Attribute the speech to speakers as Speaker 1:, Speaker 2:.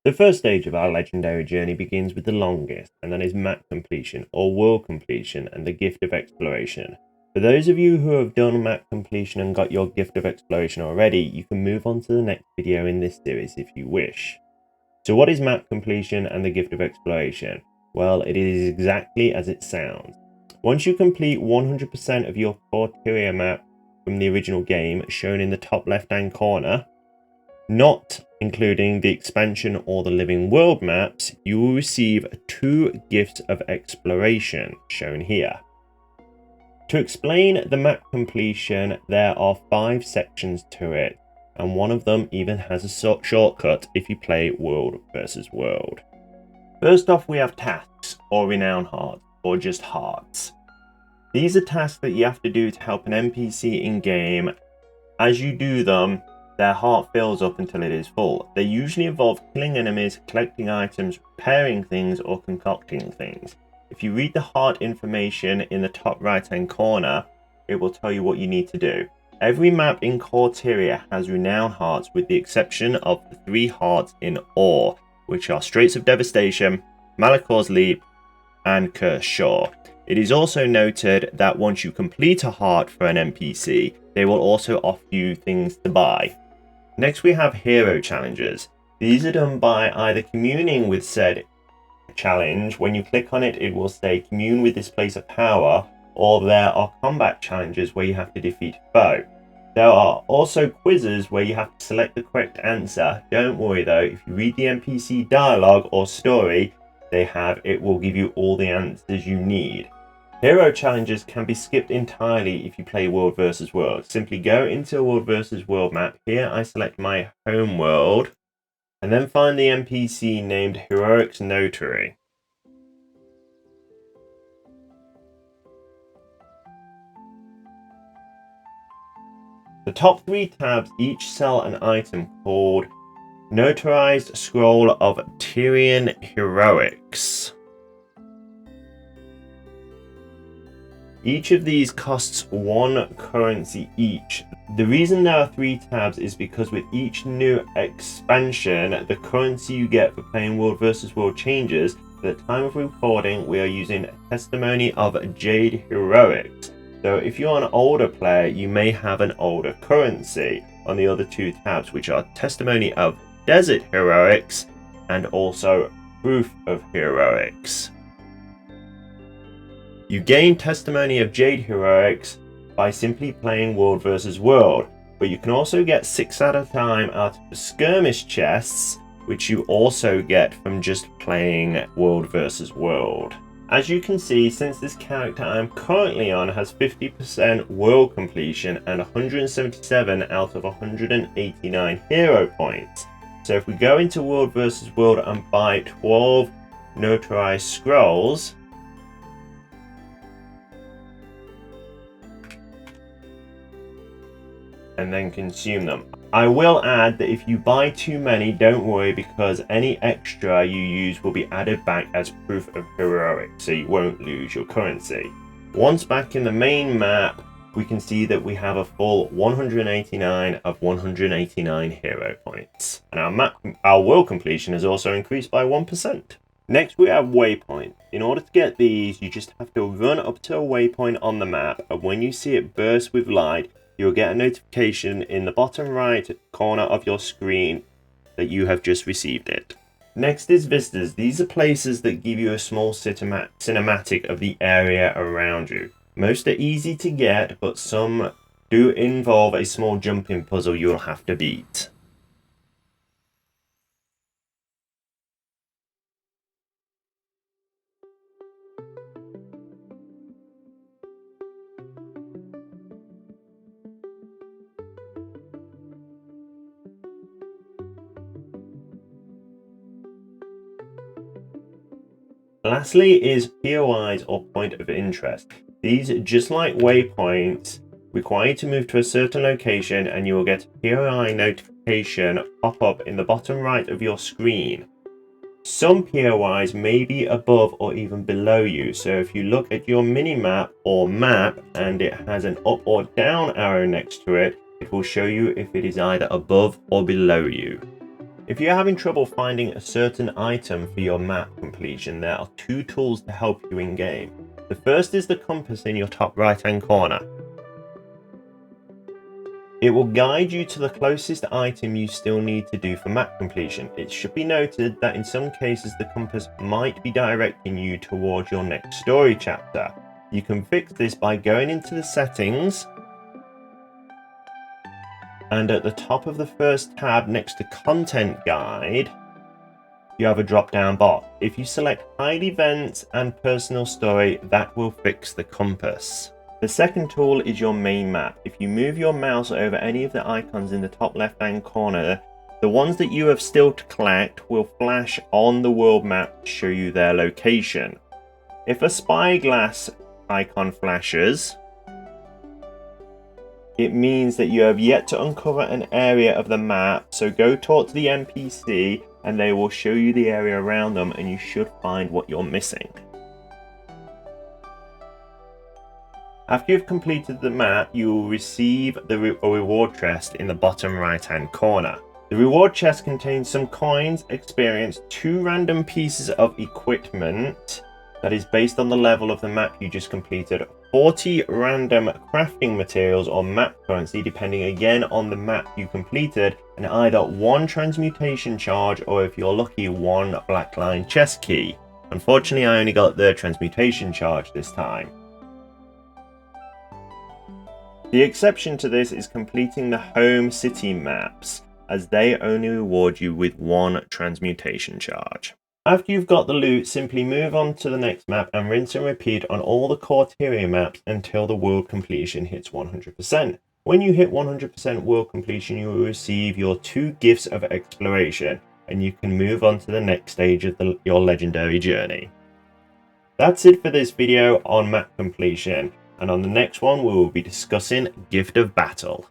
Speaker 1: The first stage of our legendary journey begins with the longest, and that is map completion or world completion and the gift of exploration. For those of you who have done map completion and got your gift of exploration already, you can move on to the next video in this series if you wish. So what is map completion and the gift of exploration? Well, it is exactly as it sounds. Once you complete 100% of your criteria map from the original game shown in the top left hand corner, not including the expansion or the living world maps, you will receive 2 gifts of exploration shown here. To explain the map completion, there are 5 sections to it, and one of them even has a shortcut if you play world versus world. First off, we have tasks or Renown Hearts, or just hearts. These are tasks that you have to do to help an NPC in game. As you do them, their heart fills up until it is full. They usually involve killing enemies, collecting items, repairing things, or concocting things. If you read the heart information in the top right hand corner, it will tell you what you need to do. Every map in Corteria has Renown Hearts with the exception of the 3 hearts in Ore, which are Straits of Devastation, Malakor's Leap, and Cursed Shore. It is also noted that once you complete a heart for an NPC, they will also offer you things to buy. Next we have hero challenges. These are done by either communing with said challenge. When you click on it, it will say commune with this place of power, or there are combat challenges where you have to defeat a foe. There are also quizzes where you have to select the correct answer. Don't worry though, if you read the NPC dialogue or story it will give you all the answers you need. Hero challenges can be skipped entirely if you play World vs World. Simply go into a World vs World map. Here I select my home world and then find the NPC named Heroic's Notary. The top 3 tabs each sell an item called Notarized Scroll of Tyrian Heroics. Each of these costs 1 currency each. The reason there are 3 tabs is because with each new expansion, the currency you get for playing World vs World changes. At the time of recording, we are using Testimony of Jade Heroics. So if you're an older player, you may have an older currency on the other 2 tabs, which are Testimony of Desert Heroics and also Proof of Heroics. You gain Testimony of Jade Heroics by simply playing World vs World, but you can also get 6 at a time out of the skirmish chests, which you also get from just playing World vs World. As you can see, since this character I am currently on has 50% world completion and 177 out of 189 hero points. So if we go into World vs World and buy 12 notarized scrolls, and then consume them. I will add that if you buy too many, don't worry, because any extra you use will be added back as proof of heroics, so you won't lose your currency. Once back in the main map, we can see that we have a full 189 of 189 hero points. And our world completion has also increased by 1%. Next we have Waypoint. In order to get these, you just have to run up to a waypoint on the map, and when you see it burst with light, you'll get a notification in the bottom right corner of your screen that you have just received it. Next is vistas. These are places that give you a small cinematic of the area around you. Most are easy to get, but some do involve a small jumping puzzle you'll have to beat. Lastly is POIs or point of interest. These, just like waypoints, require you to move to a certain location and you will get a POI notification pop up in the bottom right of your screen. Some POIs may be above or even below you, so if you look at your mini-map or map and it has an up or down arrow next to it, it will show you if it is either above or below you. If you're having trouble finding a certain item for your map completion, there are 2 tools to help you in game. The first is the compass in your top right hand corner. It will guide you to the closest item you still need to do for map completion. It should be noted that in some cases the compass might be directing you towards your next story chapter. You can fix this by going into the settings, and at the top of the first tab next to Content Guide, you have a drop down box. If you select Hide Events and Personal Story, that will fix the compass. The second tool is your main map. If you move your mouse over any of the icons in the top left hand corner, the ones that you have still to collect will flash on the world map to show you their location. If a spyglass icon flashes, it means that you have yet to uncover an area of the map, so go talk to the NPC and they will show you the area around them and you should find what you're missing. After you've completed the map, you will receive a reward chest in the bottom right hand corner. The reward chest contains some coins, experience, 2 random pieces of equipment that is based on the level of the map you just completed, 40 random crafting materials or map currency depending again on the map you completed, and either 1 transmutation charge or if you're lucky 1 black line chest key. Unfortunately I only got the transmutation charge this time. The exception to this is completing the home city maps, as they only reward you with 1 transmutation charge. After you've got the loot, simply move on to the next map and rinse and repeat on all the Corteria maps until the world completion hits 100%. When you hit 100% world completion, you will receive your 2 gifts of exploration, and you can move on to the next stage of your legendary journey. That's it for this video on map completion, and on the next one we will be discussing Gift of Battle.